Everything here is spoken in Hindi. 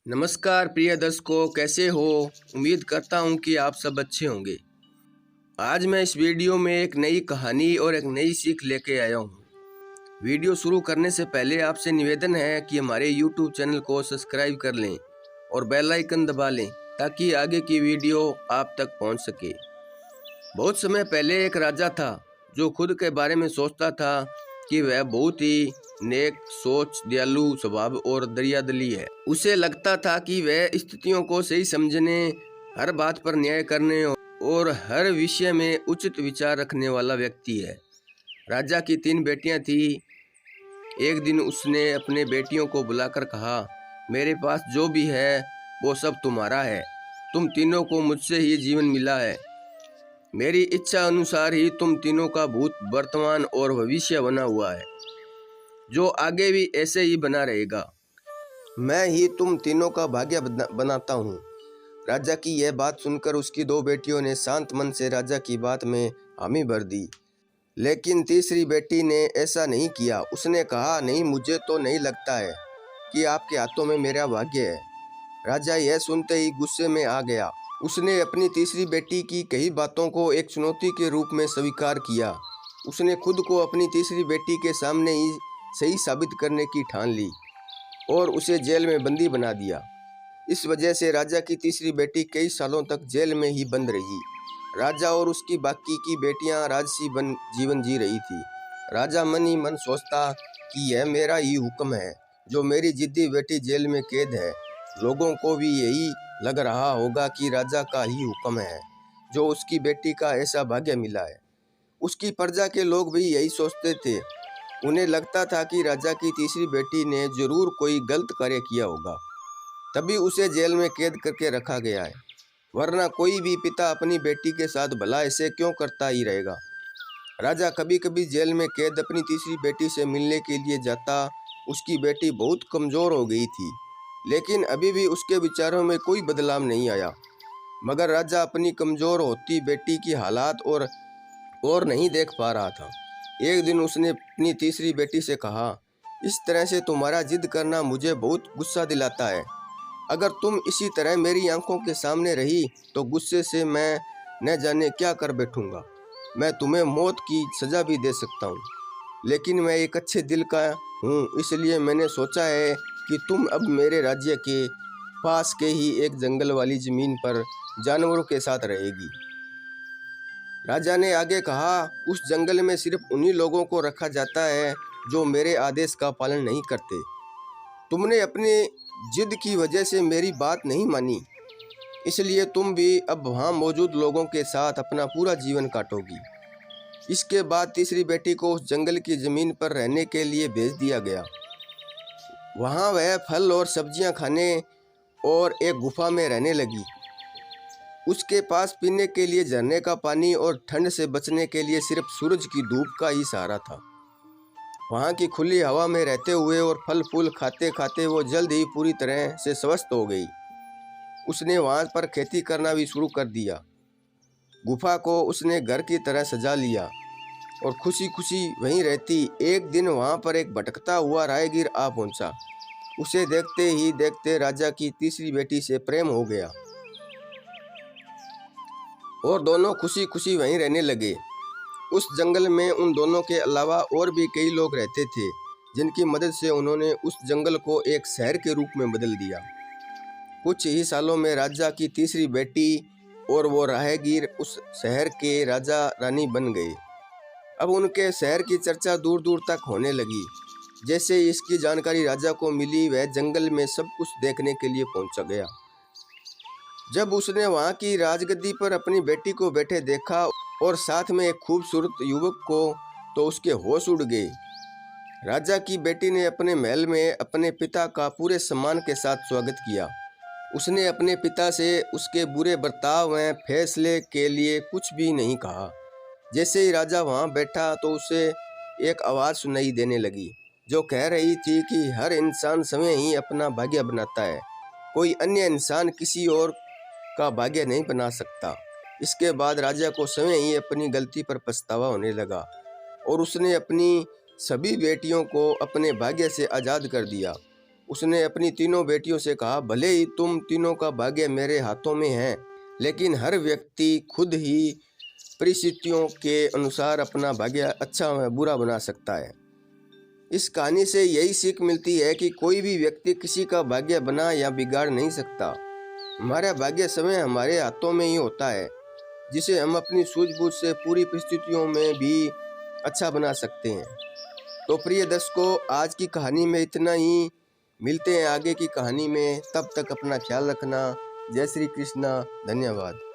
नमस्कार प्रिय दर्शकों, कैसे हो। उम्मीद करता हूँ कि आप सब अच्छे होंगे। आज मैं इस वीडियो में एक नई कहानी और एक नई सीख लेके आया हूँ। वीडियो शुरू करने से पहले आपसे निवेदन है कि हमारे YouTube चैनल को सब्सक्राइब कर लें और बेल आइकन दबा लें ताकि आगे की वीडियो आप तक पहुँच सके। बहुत समय पहले एक राजा था जो खुद के बारे में सोचता था कि वह बहुत ही नेक सोच, दयालु स्वभाव और दरियादिली है। उसे लगता था कि वह स्थितियों को सही समझने, हर बात पर न्याय करने और हर विषय में उचित विचार रखने वाला व्यक्ति है। राजा की 3 बेटियां थी। एक दिन उसने अपने बेटियों को बुलाकर कहा, मेरे पास जो भी है वो सब तुम्हारा है। तुम तीनों को मुझसे ही जीवन मिला है। मेरी इच्छा अनुसार ही तुम तीनों का भूत, वर्तमान और भविष्य बना हुआ है, जो आगे भी ऐसे ही बना रहेगा। मैं ही तुम तीनों का भाग्य बनाता हूँ। राजा की यह बात सुनकर उसकी 2 बेटियों ने शांत मन से राजा की बात में हामी भर दी। लेकिन तीसरी बेटी ने ऐसा नहीं किया। उसने कहा, नहीं, मुझे तो नहीं लगता है कि आपके हाथों में मेरा भाग्य है। राजा यह सुनते ही गुस्से में आ गया। उसने अपनी तीसरी बेटी की कही बातों को एक चुनौती के रूप में स्वीकार किया। उसने खुद को अपनी तीसरी बेटी के सामने ही सही साबित करने की ठान ली और उसे जेल में बंदी बना दिया। इस वजह से राजा की तीसरी बेटी कई सालों तक जेल में ही बंद रही। राजा और उसकी बाकी की बेटियां राजसी जीवन जी रही थी। राजा मन ही मन सोचता कि यह मेरा ही हुक्म है, जो मेरी जिद्दी बेटी जेल में कैद है। लोगों को भी यही लग रहा होगा कि राजा का ही हुक्म है, जो उसकी बेटी का ऐसा भाग्य मिला है। उसकी प्रजा के लोग भी यही सोचते थे। उन्हें लगता था कि राजा की तीसरी बेटी ने जरूर कोई गलत कार्य किया होगा, तभी उसे जेल में कैद करके रखा गया है। वरना कोई भी पिता अपनी बेटी के साथ भला ऐसे क्यों करता ही रहेगा। राजा कभी कभी जेल में कैद अपनी तीसरी बेटी से मिलने के लिए जाता। उसकी बेटी बहुत कमज़ोर हो गई थी, लेकिन अभी भी उसके विचारों में कोई बदलाव नहीं आया। मगर राजा अपनी कमज़ोर होती बेटी की हालात और नहीं देख पा रहा था। एक दिन उसने अपनी तीसरी बेटी से कहा, इस तरह से तुम्हारा जिद करना मुझे बहुत गुस्सा दिलाता है। अगर तुम इसी तरह मेरी आंखों के सामने रही तो गुस्से से मैं न जाने क्या कर बैठूंगा। मैं तुम्हें मौत की सज़ा भी दे सकता हूँ, लेकिन मैं एक अच्छे दिल का हूँ, इसलिए मैंने सोचा है कि तुम अब मेरे राज्य के पास के ही एक जंगल वाली ज़मीन पर जानवरों के साथ रहेगी। राजा ने आगे कहा, उस जंगल में सिर्फ उन्हीं लोगों को रखा जाता है जो मेरे आदेश का पालन नहीं करते। तुमने अपनी जिद की वजह से मेरी बात नहीं मानी, इसलिए तुम भी अब वहाँ मौजूद लोगों के साथ अपना पूरा जीवन काटोगी। इसके बाद तीसरी बेटी को उस जंगल की ज़मीन पर रहने के लिए भेज दिया गया। वहाँ वह फल और सब्जियाँ खाने और एक गुफा में रहने लगी। उसके पास पीने के लिए झरने का पानी और ठंड से बचने के लिए सिर्फ सूरज की धूप का ही सहारा था। वहाँ की खुली हवा में रहते हुए और फल फूल खाते खाते वो जल्द ही पूरी तरह से स्वस्थ हो गई। उसने वहाँ पर खेती करना भी शुरू कर दिया। गुफा को उसने घर की तरह सजा लिया और खुशी खुशी वहीं रहती। एक दिन वहाँ पर एक भटकता हुआ राहगीर आ पहुँचा। उसे देखते ही देखते राजा की तीसरी बेटी से प्रेम हो गया और दोनों खुशी खुशी वहीं रहने लगे। उस जंगल में उन दोनों के अलावा और भी कई लोग रहते थे, जिनकी मदद से उन्होंने उस जंगल को एक शहर के रूप में बदल दिया। कुछ ही सालों में राजा की तीसरी बेटी और वो राहगीर उस शहर के राजा रानी बन गए। अब उनके शहर की चर्चा दूर दूर तक होने लगी। जैसे इसकी जानकारी राजा को मिली, वह जंगल में सब कुछ देखने के लिए पहुंच गया। जब उसने वहां की राजगद्दी पर अपनी बेटी को बैठे देखा और साथ में एक खूबसूरत युवक को, तो उसके होश उड़ गए। राजा की बेटी ने अपने महल में अपने पिता का पूरे सम्मान के साथ स्वागत किया। उसने अपने पिता से उसके बुरे बर्ताव में फैसले के लिए कुछ भी नहीं कहा। जैसे ही राजा वहां बैठा तो उसे एक आवाज़ सुनाई देने लगी, जो कह रही थी कि हर इंसान स्वयं ही अपना भाग्य बनाता है। कोई अन्य इंसान किसी और का भाग्य नहीं बना सकता। इसके बाद राजा को स्वयं ही अपनी गलती पर पछतावा होने लगा और उसने अपनी सभी बेटियों को अपने भाग्य से आज़ाद कर दिया। उसने अपनी तीनों बेटियों से कहा, भले ही तुम तीनों का भाग्य मेरे हाथों में है, लेकिन हर व्यक्ति खुद ही परिस्थितियों के अनुसार अपना भाग्य अच्छा या बुरा बना सकता है। इस कहानी से यही सीख मिलती है कि कोई भी व्यक्ति किसी का भाग्य बना या बिगाड़ नहीं सकता। हमारा भाग्य समय हमारे हाथों में ही होता है, जिसे हम अपनी सूझबूझ से पूरी परिस्थितियों में भी अच्छा बना सकते हैं। तो प्रिय दर्शकों, आज की कहानी में इतना ही। मिलते हैं आगे की कहानी में, तब तक अपना ख्याल रखना। जय श्री कृष्णा। धन्यवाद।